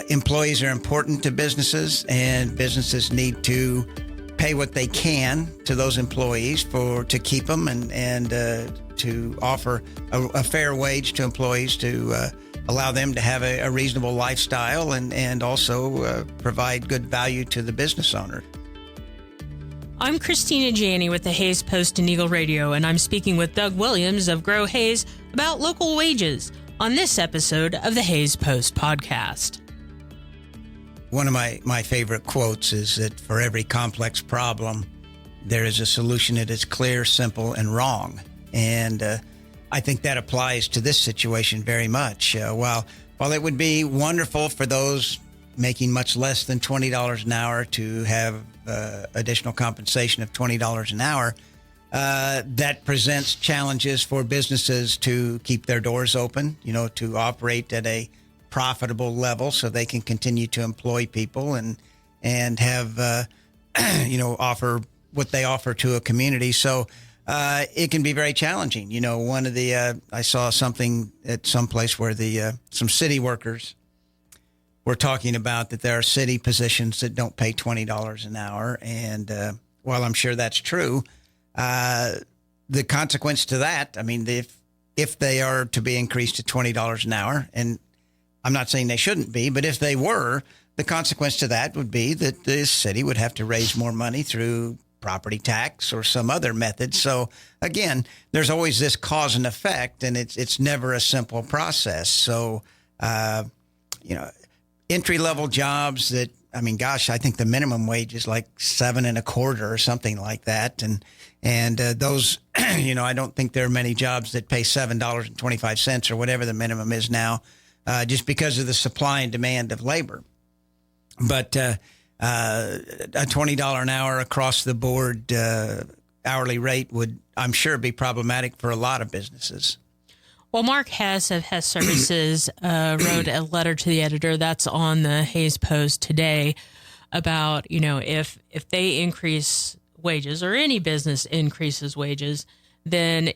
employees are important to businesses, and businesses need to pay what they can to those employees to keep them and to offer a fair wage to employees to allow them to have a reasonable lifestyle and also provide good value to the business owner. I'm Cristina Janney with the Hayes Post and Eagle Radio, and I'm speaking with Doug Williams of Grow Hayes about local wages on this episode of the Hayes Post podcast. One of my favorite quotes is that for every complex problem, there is a solution that is clear, simple, and wrong. And I think that applies to this situation very much. While it would be wonderful for those making much less than $20 an hour to have additional compensation of $20 an hour, that presents challenges for businesses to keep their doors open, to operate at a profitable level so they can continue to employ people and have, offer what they offer to a community. So it can be very challenging. One of the, I saw something at some place where some city workers were talking about that there are city positions that don't pay $20 an hour. And while I'm sure that's true, the consequence to that, if they are to be increased to $20 an hour, and I'm not saying they shouldn't be, but if they were, the consequence to that would be that the city would have to raise more money through property tax or some other method. So again, there's always this cause and effect, and it's never a simple process. So, entry-level jobs that, I think the minimum wage is like $7.25 or something like that. And those, I don't think there are many jobs that pay $7.25 or whatever the minimum is now, just because of the supply and demand of labor. But a $20 an hour across the board hourly rate would, I'm sure, be problematic for a lot of businesses. Well, Mark Hess of Hess Services wrote a letter to the editor that's on the Hayes Post today about, if they increase wages or any business increases wages, then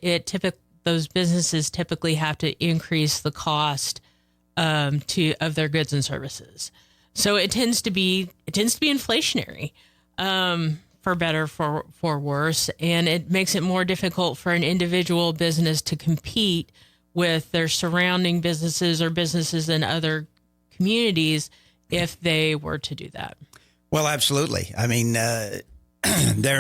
those businesses typically have to increase the cost of their goods and services. So it tends to be inflationary, for better, for worse, and it makes it more difficult for an individual business to compete with their surrounding businesses or businesses in other communities if they were to do that. Well, absolutely. They're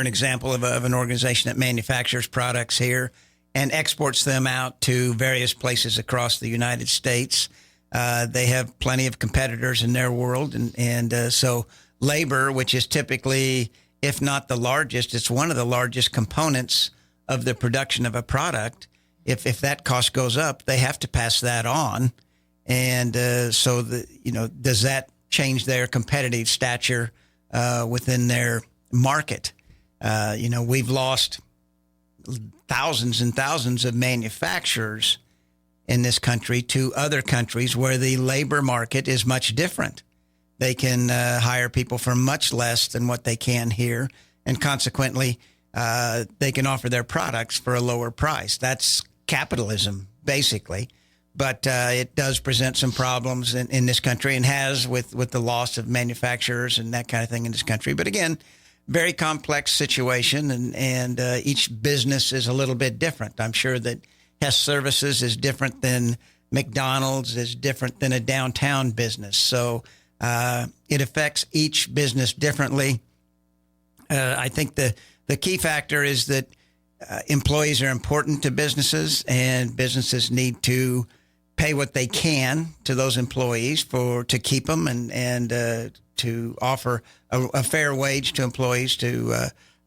an example of an organization that manufactures products here and exports them out to various places across the United States. They have plenty of competitors in their world. And so labor, which is typically, if not the largest, it's one of the largest components of the production of a product. If that cost goes up, they have to pass that on. And so, does that change their competitive stature within their market? We've lost thousands and thousands of manufacturers in this country to other countries where the labor market is much different. They can hire people for much less than what they can here, and consequently, they can offer their products for a lower price. That's capitalism, basically. But it does present some problems in this country, and has with the loss of manufacturers and that kind of thing in this country. But again, very complex situation, and each business is a little bit different. I'm sure that Hess Services is different than McDonald's, is different than a downtown business. So it affects each business differently. I think the key factor is that employees are important to businesses, and businesses need to pay what they can to those employees to keep them and to offer a fair wage to employees to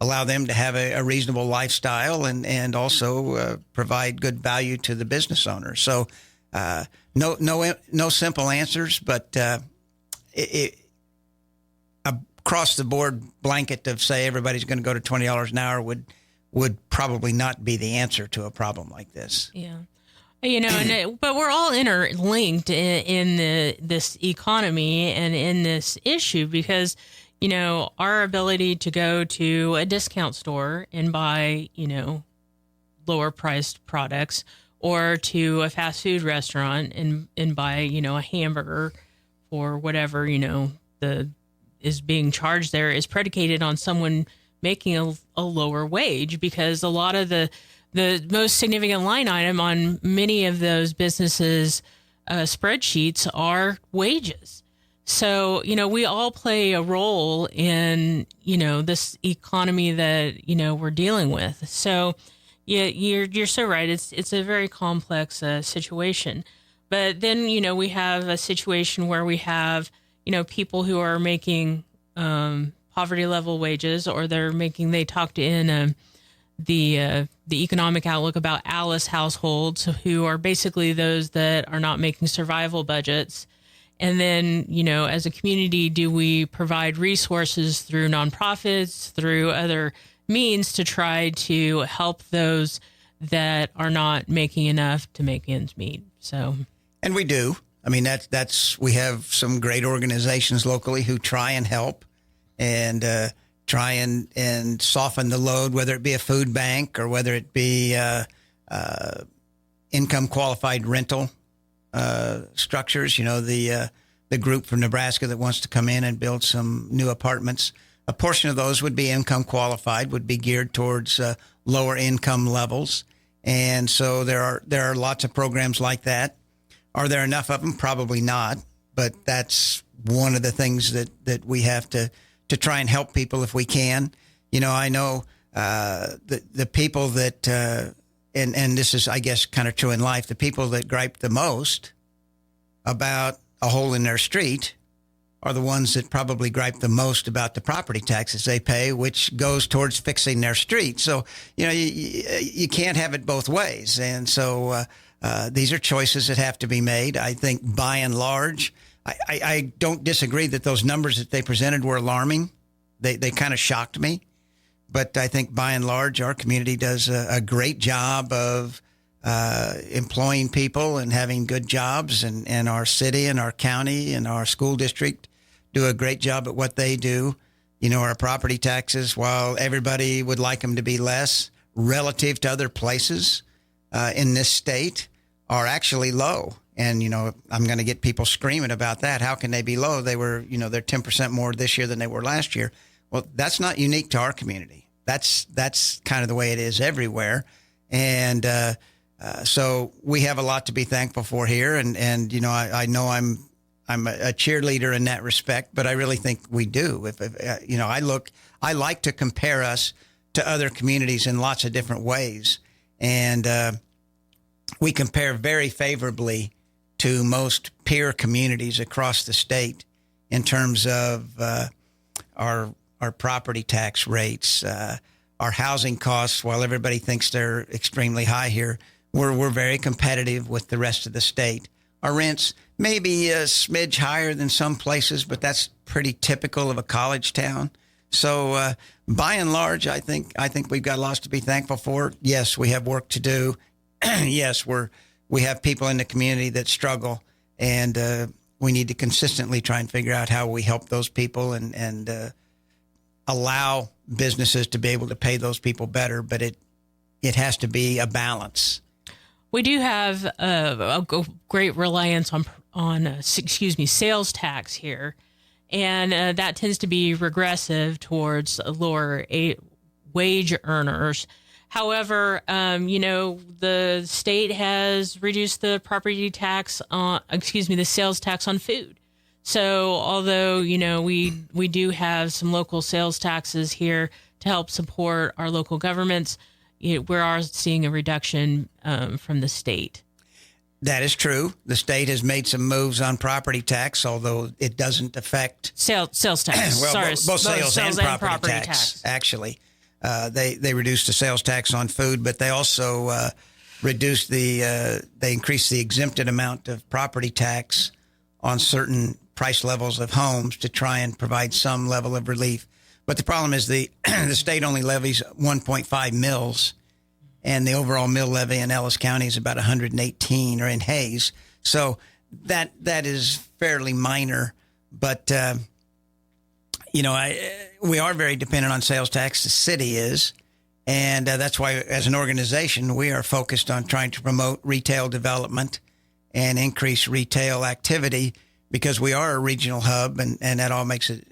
allow them to have a reasonable lifestyle and also provide good value to the business owner. So no simple answers, but across the board blanket of say everybody's going to go to $20 an hour would probably not be the answer to a problem like this. Yeah. But we're all interlinked in this economy and in this issue because, our ability to go to a discount store and buy, lower priced products, or to a fast food restaurant and buy, a hamburger for whatever, the is being charged there is predicated on someone making a lower wage, because a lot of the most significant line item on many of those businesses' spreadsheets are wages. So, we all play a role in, this economy that, we're dealing with. So, yeah, you're so right. It's a very complex situation. But then, we have a situation where we have, people who are making poverty level wages, or they talked in the economic outlook about Alice households, who are basically those that are not making survival budgets. And then, as a community, do we provide resources through nonprofits, through other means to try to help those that are not making enough to make ends meet? So, and we do. I mean, we have some great organizations locally who try and help and try and soften the load, whether it be a food bank or whether it be income qualified rental structures. The group from Nebraska that wants to come in and build some new apartments. A portion of those would be income qualified, would be geared towards lower income levels. And so there are lots of programs like that. Are there enough of them? Probably not. But that's one of the things that we have to try and help people if we can. I know the people that, and this is, I guess, kind of true in life, the people that gripe the most about a hole in their street are the ones that probably gripe the most about the property taxes they pay, which goes towards fixing their street. So, you can't have it both ways. And so these are choices that have to be made. I think by and large, I don't disagree that those numbers that they presented were alarming. They kind of shocked me. But I think by and large, our community does a great job of employing people and having good jobs, and our city and our county and our school district do a great job at what they do. Our property taxes, while everybody would like them to be less relative to other places in this state, are actually low. And, I'm going to get people screaming about that. How can they be low? They were, they're 10% more this year than they were last year. Well, that's not unique to our community. That's kind of the way it is everywhere. And so we have a lot to be thankful for here. And I know I'm a cheerleader in that respect, but I really think we do. I like to compare us to other communities in lots of different ways. And we compare very favorably to most peer communities across the state in terms of our property tax rates, our housing costs. While everybody thinks they're extremely high here, we're very competitive with the rest of the state. Our rents may be a smidge higher than some places, but that's pretty typical of a college town. So by and large, I think we've got lots to be thankful for. Yes, we have work to do. Yes, we have people in the community that struggle, and we need to consistently try and figure out how we help those people and allow businesses to be able to pay those people better. But it has to be a balance. We do have a great reliance on sales tax here, and that tends to be regressive towards lower wage earners. However, the state has reduced the the sales tax on food. So although, we do have some local sales taxes here to help support our local governments, we are seeing a reduction from the state. That is true. The state has made some moves on property tax, although it doesn't affect sales tax. both sales and property tax. Actually, they reduced the sales tax on food, but they also reduced they increased the exempted amount of property tax on certain price levels of homes to try and provide some level of relief. But the problem is the state only levies 1.5 mills, and the overall mill levy in Ellis County is about 118, or in Hayes. So that is fairly minor. But, we are very dependent on sales tax. The city is. And that's why, as an organization, we are focused on trying to promote retail development and increase retail activity, because we are a regional hub, and that all makes it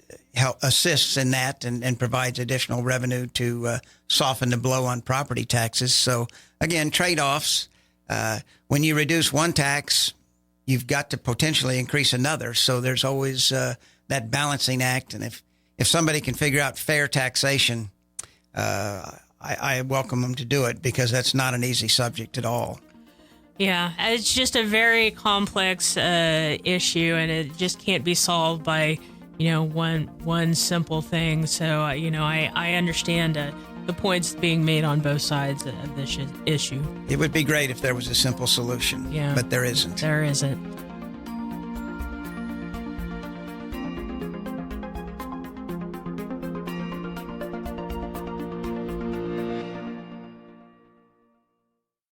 assists in that and provides additional revenue to soften the blow on property taxes. So again, trade-offs. When you reduce one tax, you've got to potentially increase another. So there's always that balancing act. And if somebody can figure out fair taxation, I welcome them to do it, because that's not an easy subject at all. Yeah, it's just a very complex issue, and it just can't be solved by, one simple thing. So, I understand the points being made on both sides of this issue. It would be great if there was a simple solution, but there isn't. There isn't.